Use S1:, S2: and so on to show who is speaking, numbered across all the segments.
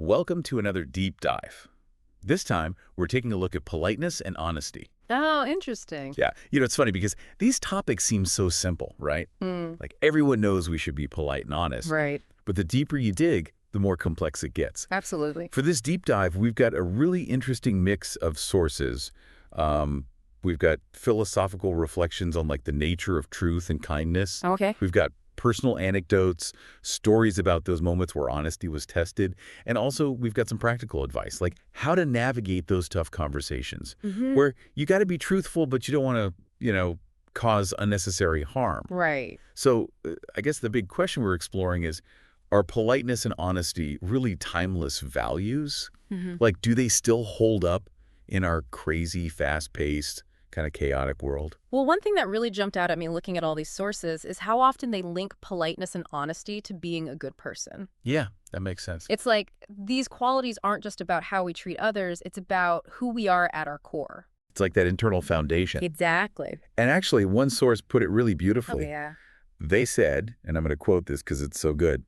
S1: Welcome to another deep dive. This time, we're taking a look at politeness and honesty.
S2: Oh, interesting.
S1: Yeah, it's funny because these topics seem so simple, right?
S2: Mm,
S1: Like everyone knows we should be polite and honest,
S2: right.
S1: but the deeper you dig, the more complex it gets.
S2: Absolutely.
S1: For this deep dive, we've got a really interesting mix of sources. We've got philosophical reflections on like the nature of truth and kindness.
S2: Okay.
S1: We've got personal anecdotes, stories about those moments where honesty was tested, and also we've got some practical advice, like how to navigate those tough conversations where you got to be truthful, but you don't want to, cause unnecessary harm.
S2: Right.
S1: So I guess the big question we're exploring is, are politeness and honesty really timeless values? Like, do they still hold up in our crazy, fast-paced, kind of chaotic world?
S2: Well, one thing that really jumped out at me looking at all these sources is how often they link politeness and honesty to being a good person.
S1: Yeah, that makes sense.
S2: It's like these qualities aren't just about how we treat others, it's about who we are at our core.
S1: It's like that internal foundation.
S2: Exactly.
S1: And actually, one source put it really
S2: Oh,
S1: beautifully.
S2: yeah.
S1: They said, and I'm going to quote this because it's so good,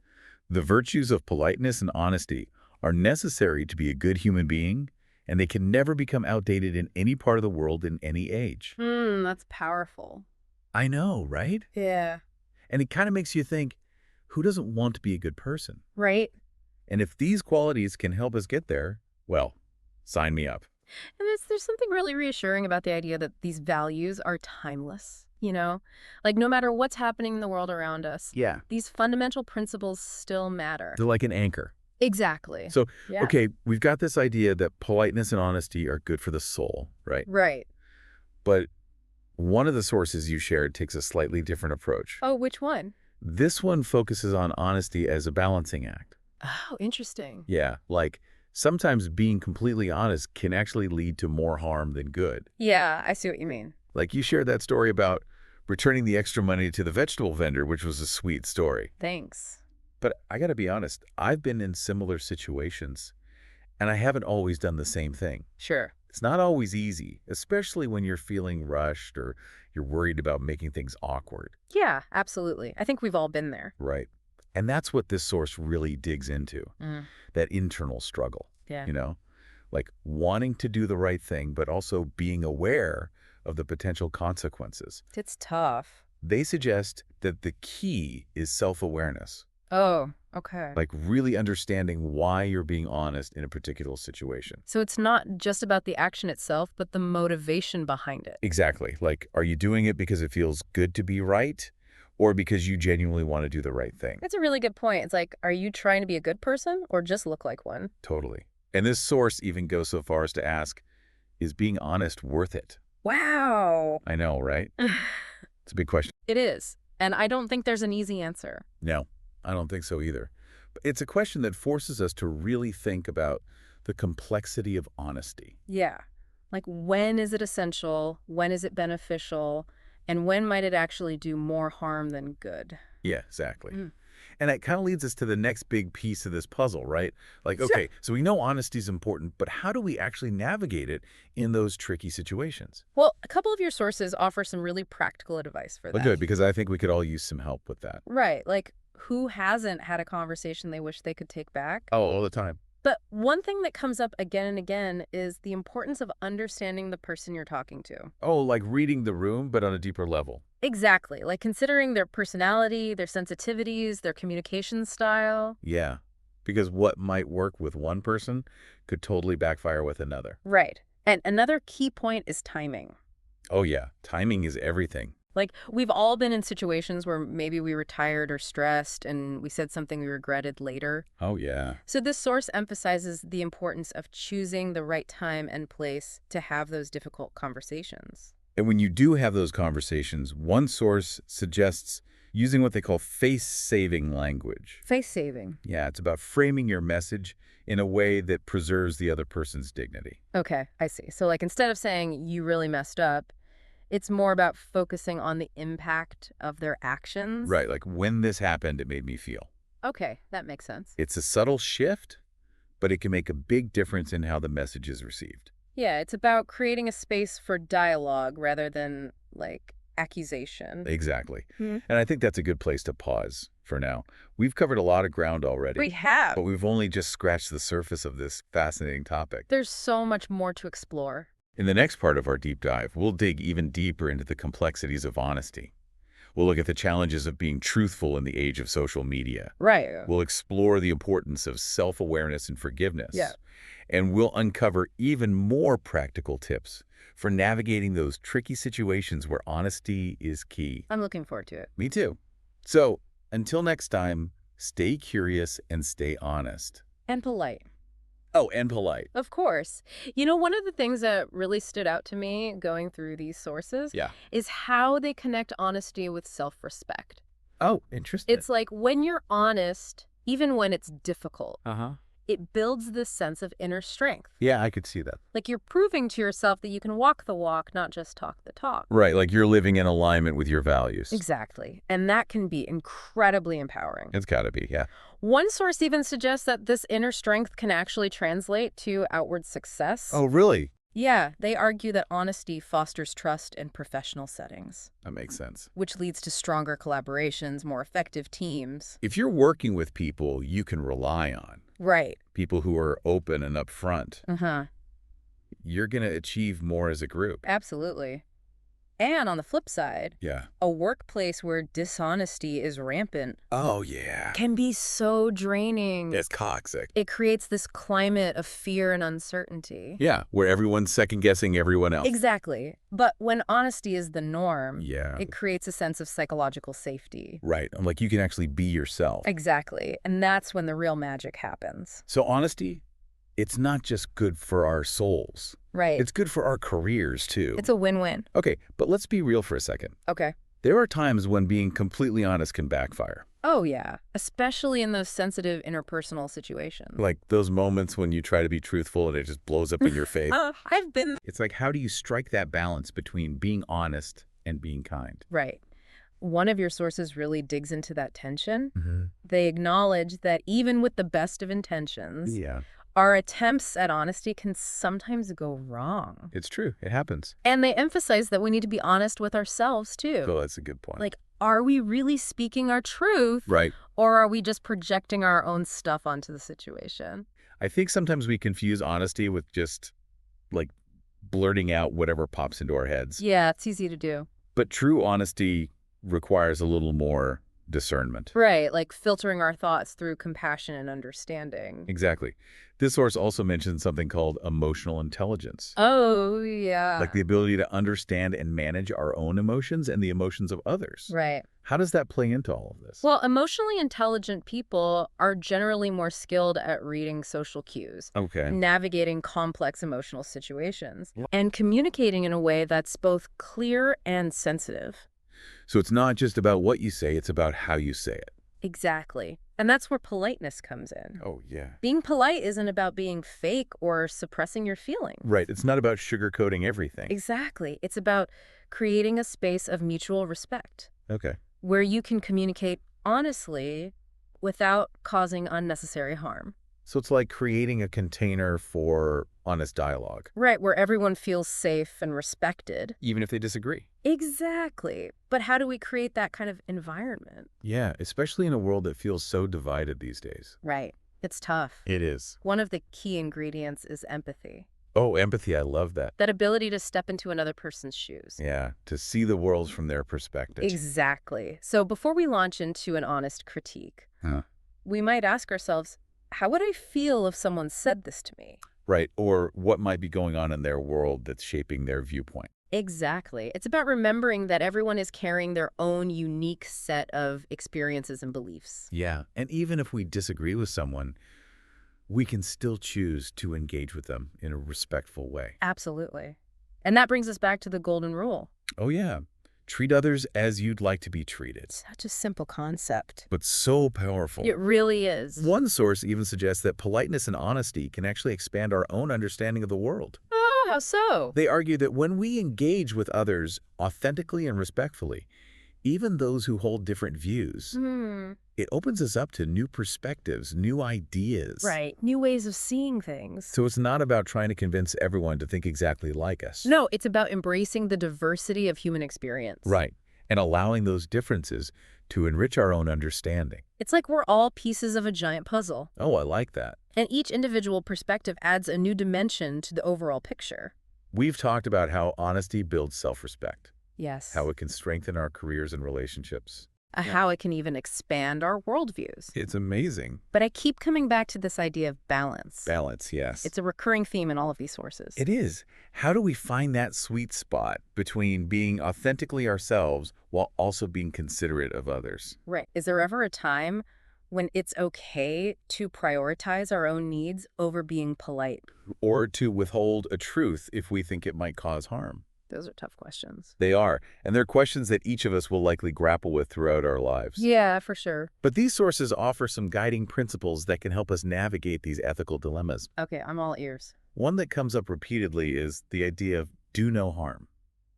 S1: "The virtues of politeness and honesty are necessary to be a good human being, and they can never become outdated in any part of the world in any age."
S2: That's powerful.
S1: I know, right?
S2: Yeah.
S1: And it kind of makes you think, who doesn't want to be a good person?
S2: Right?
S1: And if these qualities can help us get there, well, sign me up.
S2: And there's something really reassuring about the idea that these values are timeless, you know? Like, no matter what's happening in the world around us,
S1: Yeah.
S2: these fundamental principles still matter.
S1: They're like an anchor.
S2: Exactly.
S1: So,
S2: Yeah.
S1: okay, we've got this idea that politeness and honesty are good for the soul, right?
S2: Right.
S1: But one of the sources you shared takes a slightly different approach.
S2: Oh, which one?
S1: This one focuses on honesty as a balancing act.
S2: Oh, interesting.
S1: Yeah, like sometimes being completely honest can actually lead to more harm than good.
S2: Yeah, I see what you mean.
S1: Like you shared that story about returning the extra money to the vegetable vendor, which was a sweet story.
S2: Thanks.
S1: But I got to be honest, I've been in similar situations, and I haven't always done the same thing.
S2: Sure.
S1: It's not always easy, especially when you're feeling rushed or you're worried about making things awkward.
S2: Yeah, absolutely. I think we've all been there.
S1: Right. And that's what this source really digs into, that internal struggle,
S2: Yeah.
S1: like wanting to do the right thing, but also being aware of the potential consequences.
S2: It's tough.
S1: They suggest that the key is self-awareness,
S2: Oh, okay.
S1: like really understanding why you're being honest in a particular situation.
S2: So it's not just about the action itself, but the motivation behind it.
S1: Exactly. Like, are you doing it because it feels good to be right, or because you genuinely want to do the right thing?
S2: That's a really good point. It's like, are you trying to be a good person or just look like one?
S1: Totally. And this source even goes so far as to ask, is being honest worth it?
S2: Wow.
S1: I know, right? It's a big question.
S2: It is. And I don't think there's an easy answer.
S1: No, I don't think so either. But it's a question that forces us to really think about the complexity of honesty.
S2: Yeah. Like, when is it essential? When is it beneficial? And when might it actually do more harm than good?
S1: Yeah, exactly.
S2: Mm.
S1: And that kind of leads us to the next big piece of this puzzle, right? Like,
S2: Sure.
S1: okay, so we know honesty is important, but how do we actually navigate it in those tricky situations?
S2: Well, a couple of your sources offer some really practical advice for
S1: Well,
S2: that.
S1: good, because I think we could all use some help with that.
S2: Right. Like, who hasn't had a conversation they wish they could take back?
S1: Oh, all the time.
S2: But one thing that comes up again and again is the importance of understanding the person you're talking to.
S1: Oh, like reading the room, but on a deeper level.
S2: Exactly. Like considering their personality, their sensitivities, their communication style.
S1: Yeah, because what might work with one person could totally backfire with another.
S2: Right. And another key point is timing.
S1: Oh yeah, timing is everything.
S2: Like, we've all been in situations where maybe we were tired or stressed and we said something we regretted later.
S1: Oh yeah.
S2: So this source emphasizes the importance of choosing the right time and place to have those difficult conversations.
S1: And when you do have those conversations, one source suggests using what they call face-saving language.
S2: Face saving.
S1: Yeah, it's about framing your message in a way that preserves the other person's dignity.
S2: Okay, I see. So like instead of saying you really messed up, it's more about focusing on the impact of their actions.
S1: Right, like when this happened, it made me feel.
S2: Okay, that makes sense.
S1: It's a subtle shift, but it can make a big difference in how the message is received.
S2: Yeah, it's about creating a space for dialogue rather than like accusation.
S1: Exactly.
S2: Hmm.
S1: And I think that's a good place to pause for now. We've covered a lot of ground already.
S2: We have.
S1: But we've only just scratched the surface of this fascinating topic.
S2: There's so much more to explore.
S1: In the next part of our deep dive, we'll dig even deeper into the complexities of honesty. We'll look at the challenges of being truthful in the age of social media.
S2: Right.
S1: We'll explore the importance of self-awareness and forgiveness.
S2: Yeah.
S1: And we'll uncover even more practical tips for navigating those tricky situations where honesty is key.
S2: I'm looking forward to it.
S1: Me too. So, until next time, stay curious and stay honest.
S2: And polite.
S1: Oh, and polite.
S2: Of course. You know, one of the things that really stood out to me going through these sources
S1: Yeah.
S2: is how they connect honesty with self-respect.
S1: Oh, interesting.
S2: It's like when you're honest, even when it's difficult,
S1: Uh-huh.
S2: it builds this sense of inner strength.
S1: Yeah, I could see that.
S2: Like you're proving to yourself that you can walk the walk, not just talk the talk.
S1: Right, like you're living in alignment with your values.
S2: Exactly. And that can be incredibly empowering.
S1: It's gotta be, yeah.
S2: One source even suggests that this inner strength can actually translate to outward success.
S1: Oh, really?
S2: Yeah, they argue that honesty fosters trust in professional settings,
S1: That makes sense.
S2: which leads to stronger collaborations, more effective teams.
S1: If you're working with people you can rely on,
S2: Right.
S1: people who are open and upfront,
S2: Uh-huh.
S1: you're gonna achieve more as a group.
S2: Absolutely. And on the flip side,
S1: Yeah.
S2: a workplace where dishonesty is rampant
S1: Oh, yeah.
S2: can be so draining.
S1: It's toxic.
S2: It creates this climate of fear and uncertainty.
S1: Yeah, where everyone's second-guessing everyone else.
S2: Exactly. But when honesty is the norm,
S1: Yeah.
S2: it creates a sense of psychological safety.
S1: Right. Like you can actually be yourself.
S2: Exactly. And that's when the real magic happens.
S1: So honesty, it's not just good for our souls.
S2: Right.
S1: It's good for our careers, too.
S2: It's a win-win.
S1: Okay, but let's be real for a second.
S2: Okay.
S1: There are times when being completely honest can backfire.
S2: Oh, yeah. Especially in those sensitive interpersonal situations.
S1: Like those moments when you try to be truthful and it just blows up in your face.
S2: I've been...
S1: It's like, how do you strike that balance between being honest and being kind?
S2: Right. One of your sources really digs into that tension.
S1: Mm-hmm.
S2: They acknowledge that even with the best of intentions,
S1: Yeah,
S2: our attempts at honesty can sometimes go wrong.
S1: it's true. It happens.
S2: And they emphasize that we need to be honest with ourselves, too.
S1: Oh, that's a good point.
S2: Like, are we really speaking our truth?
S1: Right.
S2: Or are we just projecting our own stuff onto the situation?
S1: I think sometimes we confuse honesty with just, like, blurting out whatever pops into our heads.
S2: Yeah, it's easy to do.
S1: But true honesty requires a little more discernment.
S2: Right, like filtering our thoughts through compassion and understanding.
S1: Exactly. This source also mentions something called emotional intelligence.
S2: Oh, yeah.
S1: Like the ability to understand and manage our own emotions and the emotions of others.
S2: Right.
S1: How does that play into all of this?
S2: Well, emotionally intelligent people are generally more skilled at reading social cues,
S1: Okay.
S2: navigating complex emotional situations,
S1: Yeah.
S2: and communicating in a way that's both clear and sensitive.
S1: So it's not just about what you say, it's about how you say it.
S2: Exactly. And that's where politeness comes in.
S1: Oh, yeah.
S2: Being polite isn't about being fake or suppressing your feelings.
S1: Right. It's not about sugarcoating everything.
S2: Exactly. It's about creating a space of mutual respect
S1: Okay.
S2: where you can communicate honestly without causing unnecessary harm.
S1: So it's like creating a container for honest dialogue,
S2: Right, where everyone feels safe and respected.
S1: even if they disagree.
S2: Exactly. But how do we create that kind of environment?
S1: Yeah, especially in a world that feels so divided these days.
S2: Right. It's tough.
S1: It is.
S2: One of the key ingredients is empathy.
S1: Oh, empathy. I love that.
S2: That ability to step into another person's shoes.
S1: Yeah, to see the world from their perspective.
S2: Exactly. So before we launch into an honest critique,
S1: Huh.
S2: we might ask ourselves, how would I feel if someone said this to me?
S1: Right, or what might be going on in their world that's shaping their viewpoint.
S2: Exactly. It's about remembering that everyone is carrying their own unique set of experiences and beliefs.
S1: Yeah, and even if we disagree with someone, we can still choose to engage with them in a respectful way.
S2: Absolutely. And that brings us back to the golden rule.
S1: Oh, yeah. Treat others as you'd like to be treated.
S2: Such a simple concept.
S1: But so powerful.
S2: It really is.
S1: One source even suggests that politeness and honesty can actually expand our own understanding of the world.
S2: Oh, how so?
S1: They argue that when we engage with others authentically and respectfully, even those who hold different views.
S2: Hmm.
S1: It opens us up to new perspectives, new ideas.
S2: Right. New ways of seeing things.
S1: So it's not about trying to convince everyone to think exactly like us.
S2: No, it's about embracing the diversity of human experience.
S1: Right. And allowing those differences to enrich our own understanding.
S2: It's like we're all pieces of a giant puzzle.
S1: Oh, I like that.
S2: And each individual perspective adds a new dimension to the overall picture.
S1: We've talked about how honesty builds self-respect,
S2: Yes.
S1: how it can strengthen our careers and relationships.
S2: How it can even expand our worldviews.
S1: It's amazing.
S2: But I keep coming back to this idea of balance.
S1: Balance, yes.
S2: It's a recurring theme in all of these sources.
S1: It is. How do we find that sweet spot between being authentically ourselves while also being considerate of others?
S2: Right. Is there ever a time when it's okay to prioritize our own needs over being polite?
S1: Or to withhold a truth if we think it might cause harm?
S2: Those are tough questions.
S1: They are, and they're questions that each of us will likely grapple with throughout our lives.
S2: Yeah, for sure.
S1: But these sources offer some guiding principles that can help us navigate these ethical dilemmas.
S2: Okay, I'm all ears.
S1: One that comes up repeatedly is the idea of do no harm.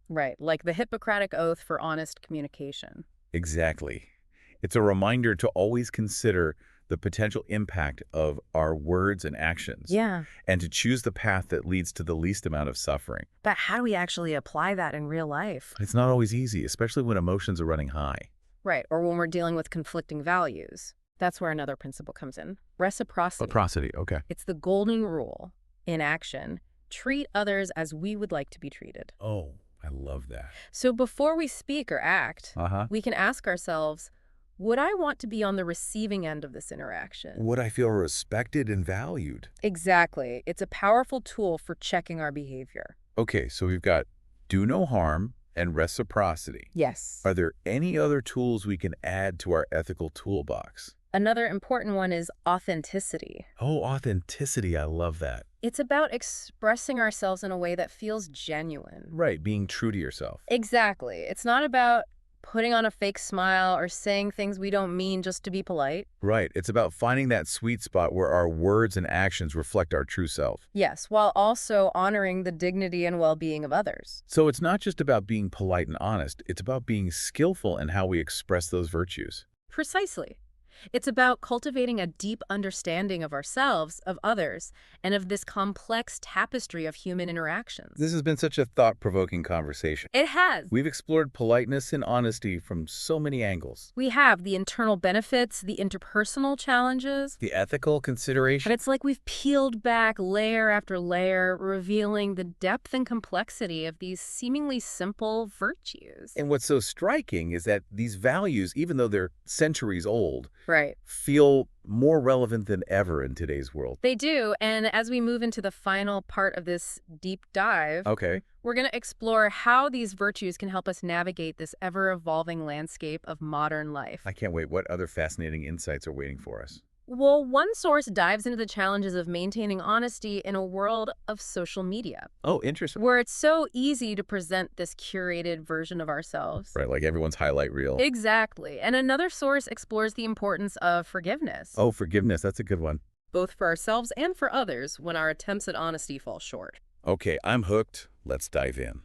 S2: Right, like the Hippocratic Oath for honest communication.
S1: Exactly. It's a reminder to always consider the potential impact of our words and actions.
S2: Yeah.
S1: And to choose the path that leads to the least amount of suffering.
S2: But how do we actually apply that in real life?
S1: It's not always easy, especially when emotions are running high.
S2: Right, or when we're dealing with conflicting values. That's where another principle comes in. Reciprocity.
S1: Reciprocity, okay.
S2: It's the golden rule. In action, treat others as we would like to be treated.
S1: Oh, I love that.
S2: So before we speak or act,
S1: Uh-huh.
S2: we can ask ourselves, would I want to be on the receiving end of this interaction?
S1: Would I feel respected and valued?
S2: Exactly. It's a powerful tool for checking our behavior.
S1: Okay, so we've got do no harm and reciprocity.
S2: Yes.
S1: Are there any other tools we can add to our ethical toolbox?
S2: Another important one is authenticity.
S1: Oh, authenticity. I love that.
S2: It's about expressing ourselves in a way that feels genuine.
S1: Right, being true to yourself.
S2: Exactly. It's not about putting on a fake smile or saying things we don't mean just to be polite.
S1: Right, it's about finding that sweet spot where our words and actions reflect our true self.
S2: Yes, while also honoring the dignity and well-being of others.
S1: So it's not just about being polite and honest, it's about being skillful in how we express those virtues.
S2: Precisely. It's about cultivating a deep understanding of ourselves, of others, and of this complex tapestry of human interactions.
S1: This has been such a thought-provoking conversation.
S2: It has.
S1: We've explored politeness and honesty from so many angles.
S2: We have the internal benefits, the interpersonal challenges.
S1: The ethical consideration.
S2: And it's like we've peeled back layer after layer, revealing the depth and complexity of these seemingly simple virtues.
S1: And what's so striking is that these values, even though they're centuries old,
S2: Right.
S1: feel more relevant than ever in today's world.
S2: They do, and as we move into the final part of this deep dive,
S1: Okay.
S2: we're going to explore how these virtues can help us navigate this ever-evolving landscape of modern life.
S1: I can't wait. What other fascinating insights are waiting for us?
S2: Well, one source dives into the challenges of maintaining honesty in a world of social media,
S1: Oh, interesting.
S2: where it's so easy to present this curated version of ourselves.
S1: Right, like everyone's highlight reel.
S2: Exactly. And another source explores the importance of forgiveness,
S1: Oh, forgiveness. That's a good one.
S2: both for ourselves and for others when our attempts at honesty fall short.
S1: Okay, I'm hooked. Let's dive in.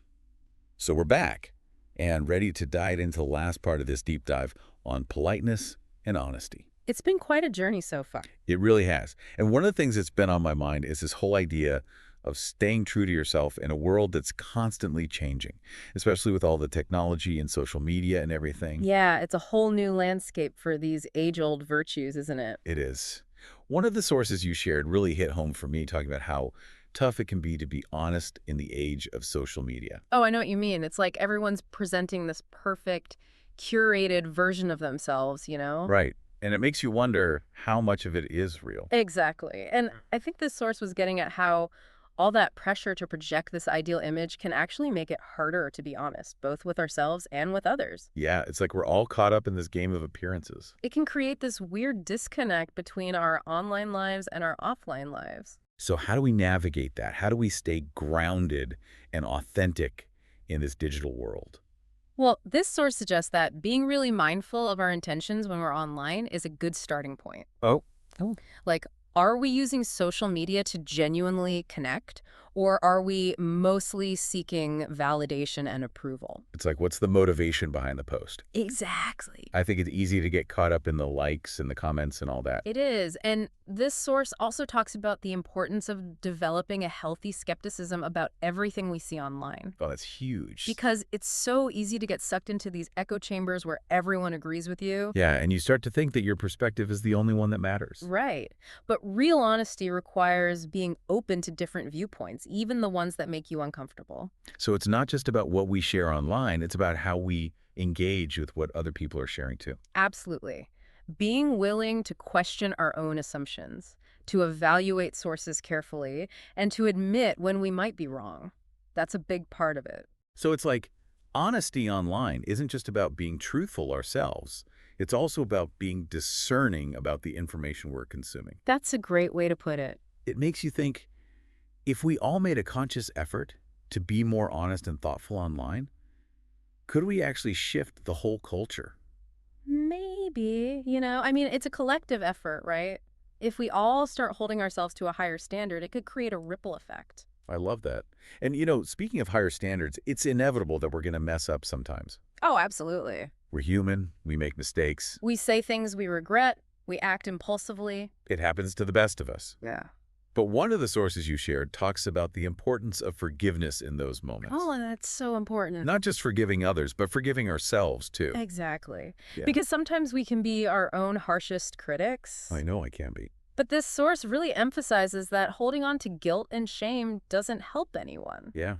S1: So we're back and ready to dive into the last part of this deep dive on politeness and honesty.
S2: It's been quite a journey so far.
S1: It really has. And one of the things that's been on my mind is this whole idea of staying true to yourself in a world that's constantly changing, especially with all the technology and social media and everything.
S2: Yeah, it's a whole new landscape for these age-old virtues, isn't it?
S1: It is. One of the sources you shared really hit home for me, talking about how tough it can be to be honest in the age of social media.
S2: Oh, I know what you mean. It's like everyone's presenting this perfect, curated version of themselves, you know?
S1: Right. And it makes you wonder how much of it is real.
S2: Exactly. And I think this source was getting at how all that pressure to project this ideal image can actually make it harder to be honest, both with ourselves and with others.
S1: Yeah, it's like we're all caught up in this game of appearances.
S2: It can create this weird disconnect between our online lives and our offline lives.
S1: So how do we navigate that? How do we stay grounded and authentic in this digital world?
S2: Well, this source suggests that being really mindful of our intentions when we're online is a good starting point.
S1: Oh.
S2: Like, are we using social media to genuinely connect? Or are we mostly seeking validation and approval?
S1: It's like, what's the motivation behind the post?
S2: Exactly.
S1: I think it's easy to get caught up in the likes and the comments and all that.
S2: It is. And this source also talks about the importance of developing a healthy skepticism about everything we see online.
S1: Oh, that's huge.
S2: Because it's so easy to get sucked into these echo chambers where everyone agrees with you.
S1: Yeah, and you start to think that your perspective is the only one that matters.
S2: Right. But real honesty requires being open to different viewpoints, even the ones that make you uncomfortable.
S1: So it's not just about what we share online, it's about how we engage with what other people are sharing too.
S2: Absolutely. Being willing to question our own assumptions, to evaluate sources carefully, and to admit when we might be wrong. That's a big part of it.
S1: So it's like honesty online isn't just about being truthful ourselves. It's also about being discerning about the information we're consuming.
S2: That's a great way to put it.
S1: It makes you think, if we all made a conscious effort to be more honest and thoughtful online, could we actually shift the whole culture?
S2: Maybe, I mean, it's a collective effort, right? If we all start holding ourselves to a higher standard, it could create a ripple effect.
S1: I love that. And speaking of higher standards, it's inevitable that we're going to mess up sometimes.
S2: Oh, absolutely.
S1: We're human, we make mistakes.
S2: We say things we regret, we act impulsively.
S1: It happens to the best of us.
S2: Yeah.
S1: But one of the sources you shared talks about the importance of forgiveness in those moments.
S2: Oh, and that's so important.
S1: Not just forgiving others, but forgiving ourselves too.
S2: Exactly.
S1: Yeah.
S2: Because sometimes we can be our own harshest critics.
S1: I know I can be.
S2: But this source really emphasizes that holding on to guilt and shame doesn't help anyone.
S1: Yeah,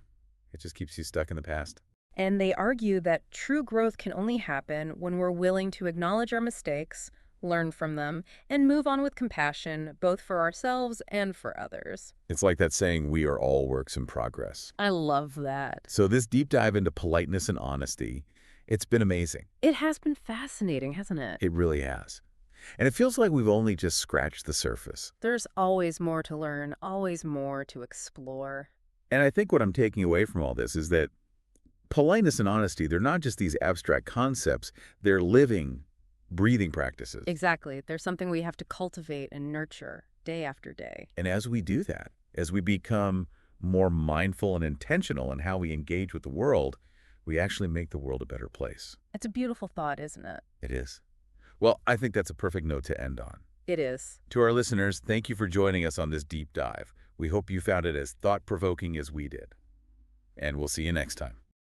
S1: it just keeps you stuck in the past.
S2: And they argue that true growth can only happen when we're willing to acknowledge our mistakes, learn from them, and move on with compassion, both for ourselves and for others.
S1: It's like that saying, we are all works in progress.
S2: I love that.
S1: So this deep dive into politeness and honesty, it's been amazing.
S2: It has been fascinating, hasn't it?
S1: It really has. And it feels like we've only just scratched the surface.
S2: There's always more to learn, always more to explore.
S1: And I think what I'm taking away from all this is that politeness and honesty, they're not just these abstract concepts, they're living, breathing practices.
S2: Exactly. There's something we have to cultivate and nurture day after day.
S1: And as we do that, as we become more mindful and intentional in how we engage with the world, we actually make the world a better place.
S2: It's a beautiful thought, isn't it?
S1: It is. Well, I think that's a perfect note to end on.
S2: It is.
S1: To our listeners, thank you for joining us on this deep dive. We hope you found it as thought-provoking as we did. And we'll see you next time.